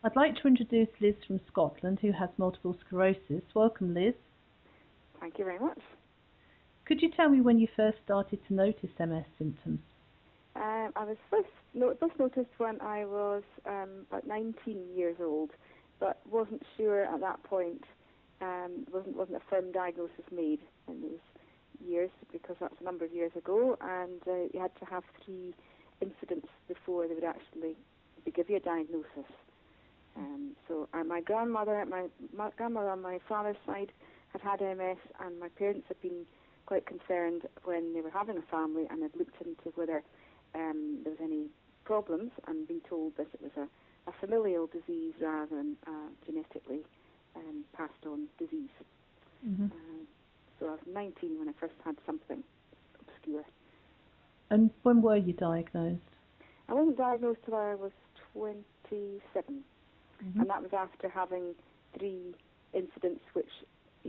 I'd like to introduce Liz from Scotland, who has multiple sclerosis. Welcome, Liz. Thank you very much. Could you tell me when you first started to notice MS symptoms? I was first noticed when I was about 19 years old, but wasn't sure at that point. Wasn't a firm diagnosis made in those years, because that's a number of years ago, and you had to have 3 incidents before they would actually give you a diagnosis. So my grandmother on my father's side had MS, and my parents had been quite concerned when they were having a family and had looked into whether there was any problems, and been told that it was a familial disease rather than genetically passed on disease. Mm-hmm. So I was 19 when I first had something obscure. And when were you diagnosed? I wasn't diagnosed till I was 27, mm-hmm. and that was after having 3 incidents, which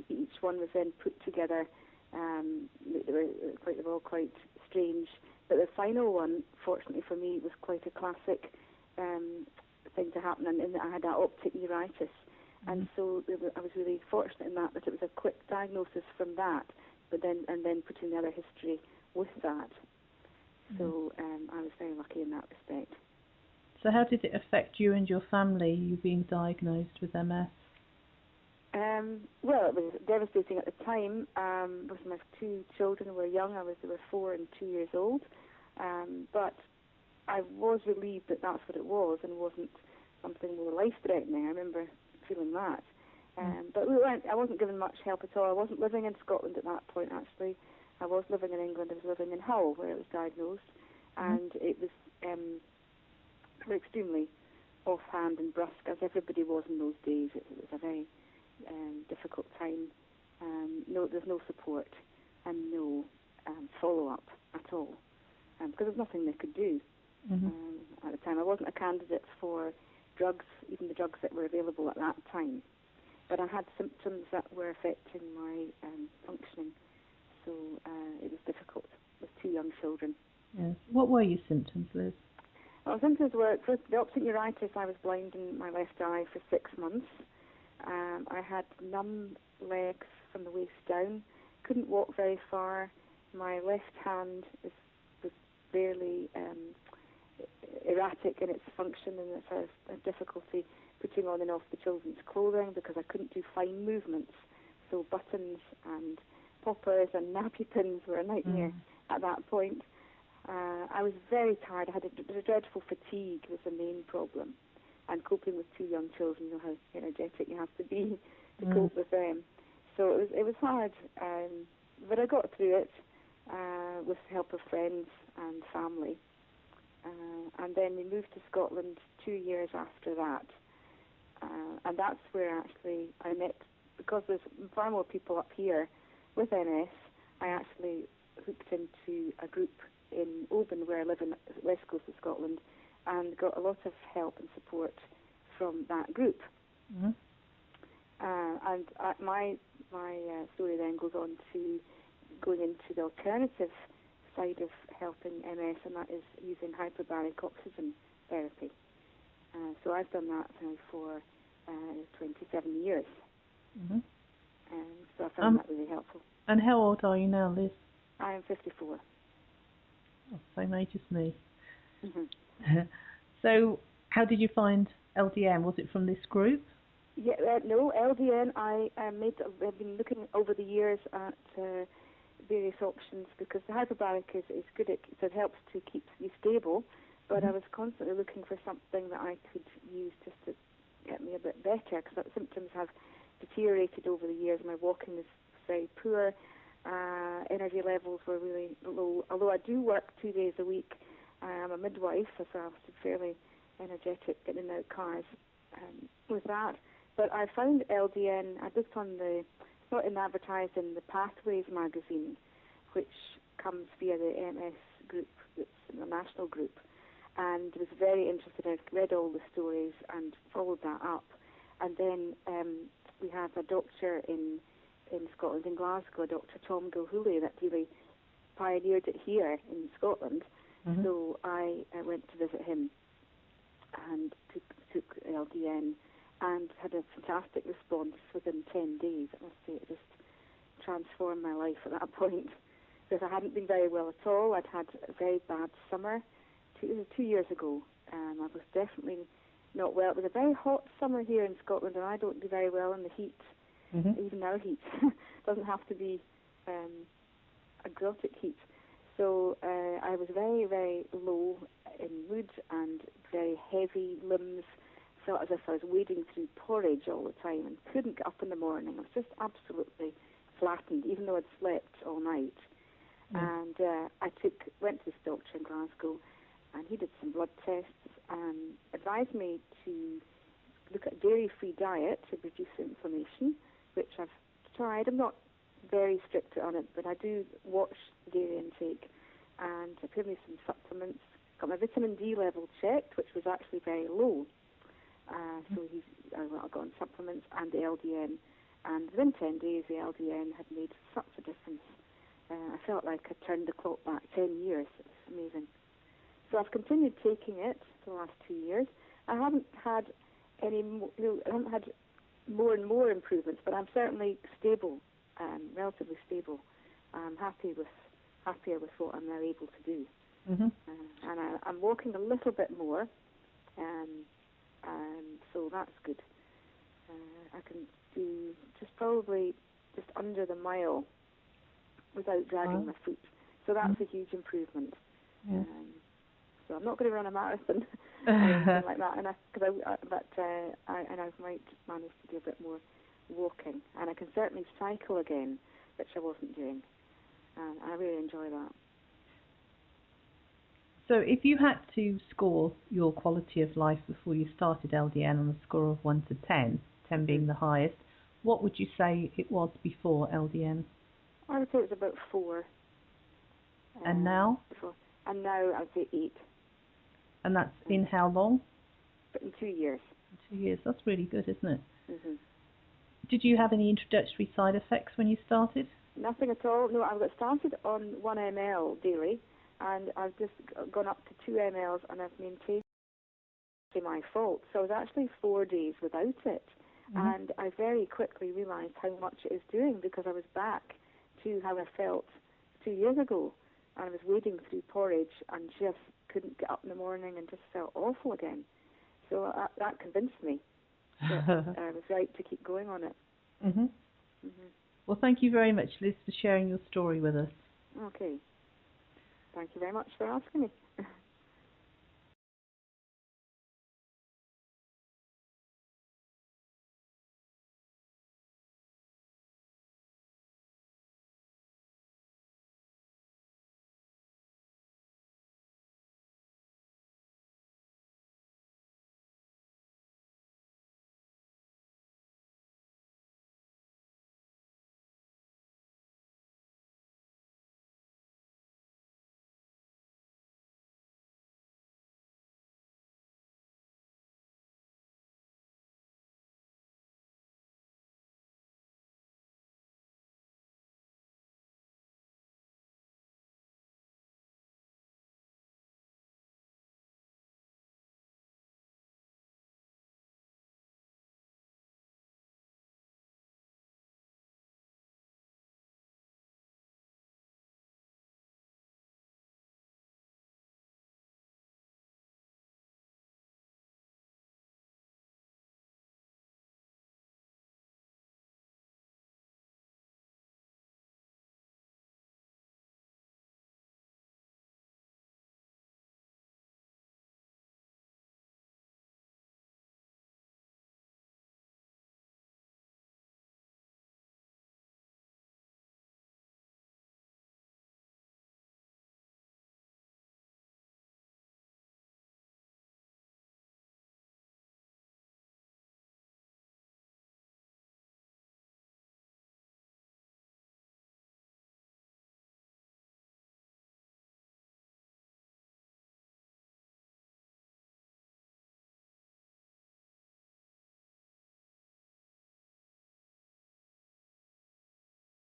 each one was then put together. They were all quite strange, but the final one, fortunately for me, was quite a classic thing to happen, and in that I had that optic neuritis. And so I was really fortunate in that it was a quick diagnosis from that, but then putting the other history with that. So I was very lucky in that respect. So how did it affect you and your family, you being diagnosed with MS? Well, it was devastating at the time, because my 2 children were young. They were 4 and 2 years old. But I was relieved that that's what it was, and wasn't something more life-threatening. I remember feeling that. But I wasn't given much help at all. I wasn't living in Scotland at that point, actually. I was living in England. I was living in Hull, where it was diagnosed, and it was extremely offhand and brusque, as everybody was in those days. It was a very difficult time. There's no support and no follow-up at all, because there's nothing they could do. At the time, I wasn't a candidate for drugs, even the drugs that were available at that time. But I had symptoms that were affecting my functioning, so it was difficult with 2 young children. Yes. What were your symptoms, Liz? Well, symptoms were, first, the optic neuritis. I was blind in my left eye for 6 months. I had numb legs from the waist down, couldn't walk very far. My left hand was barely erratic in its function, and it's a difficulty putting on and off the children's clothing because I couldn't do fine movements. So buttons and poppers and nappy pins were a nightmare at that point. I was very tired. I had a dreadful fatigue was the main problem, and coping with 2 young children. You know how energetic you have to be to cope with them. So it was hard, but I got through it with the help of friends and family. And then we moved to Scotland 2 years after that. And that's where actually I met, because there's far more people up here with MS, I actually hooked into a group in Oban, where I live in the west coast of Scotland, and got a lot of help and support from that group. And my story then goes on to going into the alternative side of helping MS, and that is using hyperbaric oxygen therapy. So I've done that now for 27 years. So I found that really helpful. And how old are you now, Liz? I am 54. Oh, same age as me. So how did you find LDN? Was it from this group? Yeah, no, LDN, I've been looking over the years at various options, because the hyperbaric is good. It helps to keep you stable, but I was constantly looking for something that I could use just to get me a bit better, because the symptoms have deteriorated over the years. My walking is very poor. Energy levels were really low. Although I do work 2 days a week, I'm a midwife, so I was fairly energetic getting out cars with that. But I found LDN. I looked on it's not advertised in the Pathways magazine, which comes via the MS group, it's the national group, and was very interested. I read all the stories and followed that up. And then we have a doctor in Scotland, in Glasgow, Dr. Tom Gilhooly, that really pioneered it here in Scotland. So I went to visit him and to took LDN and had a fantastic response within 10 days. I must say, it just transformed my life at that point, because I hadn't been very well at all. I'd had a very bad summer. 2 years ago, I was definitely not well. It was a very hot summer here in Scotland, and I don't do very well in the heat. Even our heat doesn't have to be exotic heat. So I was very, very low in mood and very heavy limbs. Felt as if I was wading through porridge all the time and couldn't get up in the morning. I was just absolutely flattened, even though I'd slept all night. And I went to this doctor in Glasgow, and he did some blood tests and advised me to look at a dairy-free diet to reduce inflammation, which I've tried. I'm not very strict on it, but I do watch the dairy intake, and he gave me some supplements. Got my vitamin D level checked, which was actually very low. So I got on supplements and the LDN, and within 10 days the LDN had made such a difference. I felt like I turned the clock back 10 years. It was amazing. So I've continued taking it for the last 2 years. I haven't had any I haven't had more and more improvements, but I'm certainly stable, relatively stable. I'm happier with what I'm now able to do. And I'm walking a little bit more, so that's good. I can do probably just under the mile without dragging my feet. So that's a huge improvement. So I'm not going to run a marathon or anything like that, but I might manage to do a bit more walking, and I can certainly cycle again, which I wasn't doing. I really enjoy that. So if you had to score your quality of life before you started LDN on a score of 1 to 10, 10 being the highest, what would you say it was before LDN? I would say it was about 4. And now? And now I would say 8. And that's in how long? But in 2 years. 2 years. That's really good, isn't it? Mm-hmm. Did you have any introductory side effects when you started? Nothing at all. No, I got started on 1 ml daily, and I've just gone up to 2 mLs, and I've maintained my fault. So I was actually 4 days without it. And I very quickly realised how much it is doing, because I was back to how I felt 2 years ago. And I was wading through porridge and just couldn't get up in the morning and just felt awful again. So that convinced me that I was right to keep going on it. Well, thank you very much, Liz, for sharing your story with us. Okay. Thank you very much for asking me.